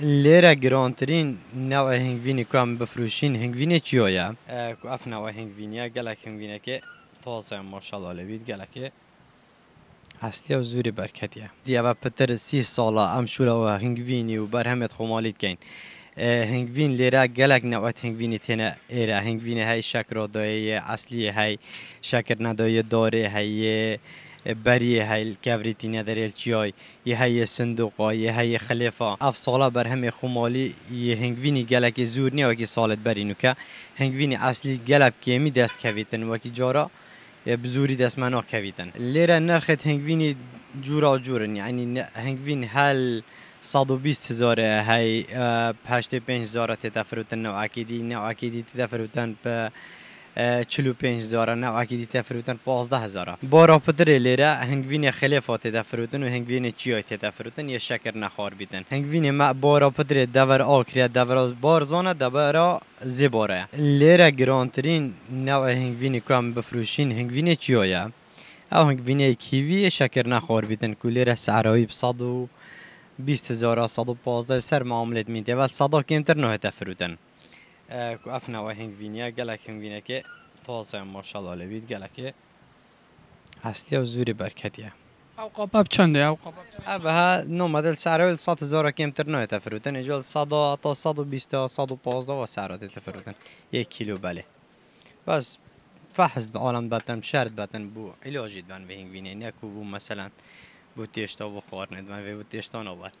لیره گرانترین نوع هنگوینی که هم بفروشین هنگوینی چیه؟ که اف نوع هنگوینیه گلک هنگوینه که تازه ماشاءالله لبید گلک هستی و زوری برکتیه. دیگه و پتر 30 ساله ام شوره و هنگوینی و برهمت خمالیت کن. هنگوین لیره گلک نوعت هنگوینی تنه ایره هنگوینی های شکر دایه اصلی های شکر ندایه داره های بری های کبریتی نداره چیای یه های صندوقا یه های خلیفه اف ساله برهم خمالی یه هنگوینی گلک زور نی وکی سالت برینو که هنگوینی اصلی گلک کمی دست کویتن وکی جارا بزوری دست منو کویتن لیره نرخت هنگوینی جورا جورن یعنی هنگوین هل 120,000 هاي 85,000 تتفروتن نوع اكيدي نوع اكيدي تتفروتن ب 45,000 نوع اكيدي تتفروتن 15,000 بارا پدر لیره هنگوین خلافات تتفروتن و هنگوین چیای تتفروتن یه شکر نخار بیتن هنگوین ما بارا پدر دور آکریه دور بارزانه دورا زباره لیره گرانترین نوع هنگوینی که هم بفروشین هنگوین چیایه او هنگوین کیوی شکر نخار بیتن که لیره سعرهایی بصدو 20,000 115 سر معاملات ميديا ولی صدا کمتر نه تفروتن کو افنا و هنگوینیا گلک هنگوینه که تازه ماشاءالله لبید گلک هستی و زوری برکتیه. او قباب چنده او قباب؟ ابها نو مدل سعره 100,000 کمتر نه تفروتن اجال 100 تا 120 115 و سعرات تفروتن 1 کیلو بله. بس فحص عالم باتن شرط باتن بو علاجی دان به هنگوینه نه کو مثلا بو تیشتا و خور ندمن و بو تیشتا نبود.